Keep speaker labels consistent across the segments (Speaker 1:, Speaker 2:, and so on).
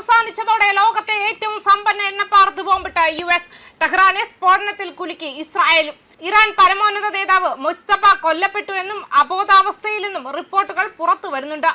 Speaker 1: അവസാനിച്ചതോടെ ലോകത്തെ ഏറ്റവും സമ്പന്ന എണ്ണപ്പാർത്ത് ബോംബിട്ട US ടെഹ്റാനെ സ്ഫോടനത്തിൽ കുലുക്കി ഇസ്രായേലും. ഇറാൻ പരമോന്നത നേതാവ് മുസ്തഫ കൊല്ലപ്പെട്ടു എന്നും അബോധാവസ്ഥയിലെന്നും റിപ്പോർട്ടുകൾ പുറത്തു വരുന്നുണ്ട്.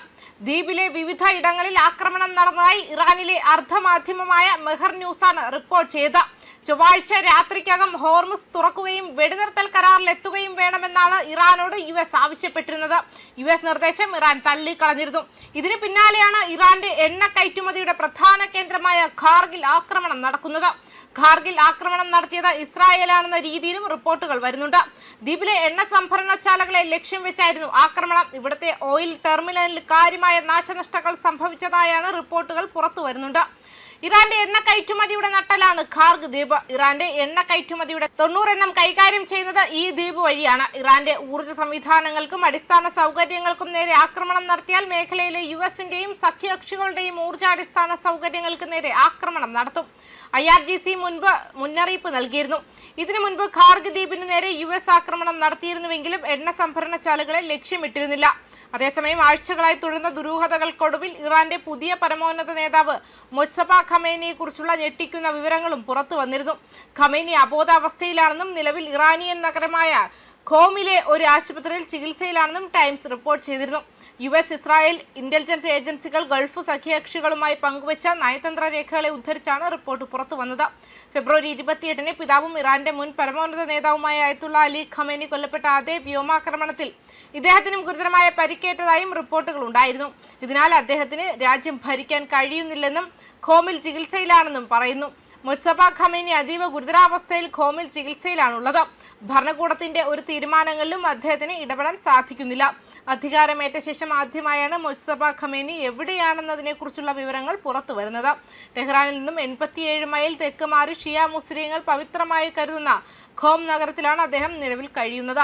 Speaker 1: ദ്വീപിലെ വിവിധ ഇടങ്ങളിൽ ആക്രമണം നടന്നതായി ഇറാനിലെ അർദ്ധമാധ്യമമായ മെഹർ ന്യൂസാണ് റിപ്പോർട്ട് ചെയ്തത്. ചൊവ്വാഴ്ച രാത്രിക്കകം ഹോർമുസ് തുറക്കുകയും വെടിനിർത്തൽ കരാറിലെത്തുകയും വേണമെന്നാണ് ഇറാനോട് US ആവശ്യപ്പെട്ടിരുന്നത്. US നിർദ്ദേശം ഇറാൻ തള്ളിക്കളഞ്ഞിരുന്നു. ഇതിന് പിന്നാലെയാണ് ഇറാന്റെ എണ്ണ കയറ്റുമതിയുടെ പ്രധാന കേന്ദ്രമായ ഖാർഗിൽ ആക്രമണം നടക്കുന്നത്. ഖാർഗിൽ ആക്രമണം നടത്തിയത് ഇസ്രായേലാണെന്ന രീതിയിലും റിപ്പോർട്ടുകൾ വരുന്നുണ്ട്. ദ്വീപിലെ എണ്ണ സംഭരണശാലകളെ ലക്ഷ്യം വെച്ചായിരുന്നു ആക്രമണം. ഇവിടുത്തെ ഓയിൽ ടെർമിനലിൽ കാര്യമായ നാശനഷ്ടങ്ങൾ സംഭവിച്ചതായാണ് റിപ്പോർട്ടുകൾ പുറത്തു വരുന്നുണ്ട്. ഇറാന്റെ എണ്ണ കയറ്റുമതിയുടെ നട്ടലാണ് ഖാർഗ് ദ്വീപ്. ഇറാന്റെ എണ്ണ കയറ്റുമതിയുടെ 90% കൈകാര്യം ചെയ്യുന്നത് ഈ ദ്വീപ് വഴിയാണ്. ഇറാന്റെ ഊർജ്ജ സംവിധാനങ്ങൾക്കും അടിസ്ഥാന സൗകര്യങ്ങൾക്കും നേരെ ആക്രമണം നടത്തിയാൽ മേഖലയിലെ US-ന്റെയും സഖ്യകക്ഷികളുടെയും ഊർജ്ജാടിസ്ഥാന സൗകര്യങ്ങൾക്ക് നേരെ ആക്രമണം നടത്തും. IRGC മുൻപ് മുന്നറിയിപ്പ് നൽകിയിരുന്നു. ഇതിനു മുൻപ് ഖാർഗ് ദ്വീപിന് നേരെ US ആക്രമണം നടത്തിയിരുന്നുവെങ്കിലും എണ്ണ സംഭരണശാലകളെ ലക്ഷ്യമിട്ടിരുന്നില്ല. അതേസമയം ആഴ്ചകളായി തുടരുന്ന ദുരൂഹതകൾക്കൊടുവിൽ ഇറാന്റെ പുതിയ പരമോന്നത നേതാവ് മുസ്തഫ ഖമേനിയെ കുറിച്ചുള്ള ഞെട്ടിക്കുന്ന വിവരങ്ങളും പുറത്തു വന്നിരുന്നു. ഖമേനി അബോധാവസ്ഥയിലാണെന്നും നിലവിൽ ഇറാനിയൻ നഗരമായ ഖോമിലെ ഒരു ആശുപത്രിയിൽ ചികിത്സയിലാണെന്നും ടൈംസ് റിപ്പോർട്ട് ചെയ്തിരുന്നു. US, ഇസ്രായേൽ ഇന്റലിജൻസ് ഏജൻസികൾ ഗൾഫ് സഖ്യകക്ഷികളുമായി പങ്കുവച്ച നയതന്ത്ര രേഖകളെ ഉദ്ധരിച്ചാണ് റിപ്പോർട്ട് പുറത്തു വന്നത്. ഫെബ്രുവരി 28-ന് പിതാവും ഇറാന്റെ മുൻ പരമോന്നത നേതാവുമായ അയത്തുള്ള അലി ഖമേനി കൊല്ലപ്പെട്ട അതേ വ്യോമാക്രമണത്തിൽ ഇദ്ദേഹത്തിനും ഗുരുതരമായ പരിക്കേറ്റതായും റിപ്പോർട്ടുകൾ ഉണ്ടായിരുന്നു. ഇതിനാൽ അദ്ദേഹത്തിന് രാജ്യം ഭരിക്കാൻ കഴിയുന്നില്ലെന്നും ഖോമിൽ ചികിത്സയിലാണെന്നും പറയുന്നു. മുസ്തഫ ഖമേനി അതീവ ഗുരുതരാവസ്ഥയിൽ ഖോമിൽ ചികിത്സയിലാണുള്ളത്. ഭരണകൂടത്തിന്റെ ഒരു തീരുമാനങ്ങളിലും അദ്ദേഹത്തിന് ഇടപെടാൻ സാധിക്കുന്നില്ല. അധികാരമേറ്റ ശേഷം ആദ്യമായാണ് മുസ്തഫ ഖമേനി എവിടെയാണെന്നതിനെ കുറിച്ചുള്ള വിവരങ്ങൾ പുറത്തു വരുന്നത്. ടെഹ്റാനിൽ നിന്നും 87 മൈൽ തെക്ക് മാറി ഷിയ മുസ്ലിങ്ങൾ പവിത്രമായി കരുതുന്ന ഖോം നഗരത്തിലാണ് അദ്ദേഹം നിലവിൽ കഴിയുന്നത്.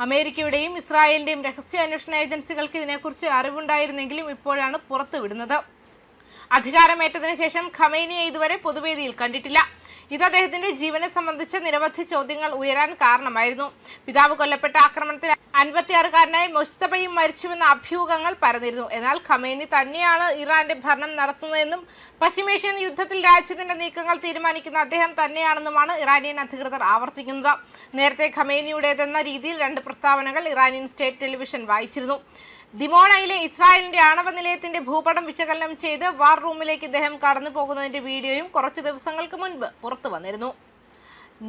Speaker 1: അമേരിക്കയുടെയും ഇസ്രായേലിന്റെയും രഹസ്യാന്വേഷണ ഏജൻസികൾക്ക് ഇതിനെക്കുറിച്ച് അറിവുണ്ടായിരുന്നെങ്കിലും ഇപ്പോഴാണ് പുറത്തുവിടുന്നത്. അധികാരമേറ്റതിനു ശേഷം ഖമേനിയെ ഇതുവരെ പൊതുവേദിയിൽ കണ്ടിട്ടില്ല. ഇത് അദ്ദേഹത്തിന്റെ ജീവനെ സംബന്ധിച്ച നിരവധി ചോദ്യങ്ങൾ ഉയരാൻ കാരണമായിരുന്നു. പിതാവ് കൊല്ലപ്പെട്ട ആക്രമണത്തിൽ 56-കാരനായ മുസ്തഫയും മരിച്ചുവെന്ന അഭ്യൂഹങ്ങൾ പരന്നിരുന്നു. എന്നാൽ ഖമേനി തന്നെയാണ് ഇറാന്റെ ഭരണം നടത്തുന്നതെന്നും പശ്ചിമേഷ്യൻ യുദ്ധത്തിൽ രാജ്യത്തിന്റെ നീക്കങ്ങൾ തീരുമാനിക്കുന്ന അദ്ദേഹം തന്നെയാണെന്നുമാണ് ഇറാനിയൻ അധികൃതർ ആവർത്തിക്കുന്നത്. നേരത്തെ ഖമേനിയുടേതെന്ന രീതിയിൽ 2 പ്രസ്താവനകൾ ഇറാനിയൻ സ്റ്റേറ്റ് ടെലിവിഷൻ വായിച്ചിരുന്നു. ദിമോണയിലെ ഇസ്രായേലിന്റെ ആണവ നിലയത്തിന്റെ ഭൂപടം വിശകലനം ചെയ്ത് വാർ റൂമിലേക്ക് ഇദ്ദേഹം കടന്നു പോകുന്നതിന്റെ വീഡിയോയും കുറച്ച് ദിവസങ്ങൾക്ക് മുൻപ് പുറത്തു വന്നിരുന്നു.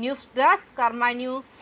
Speaker 1: ന്യൂസ് ഡെസ്ക് കർമ്മ ന്യൂസ്.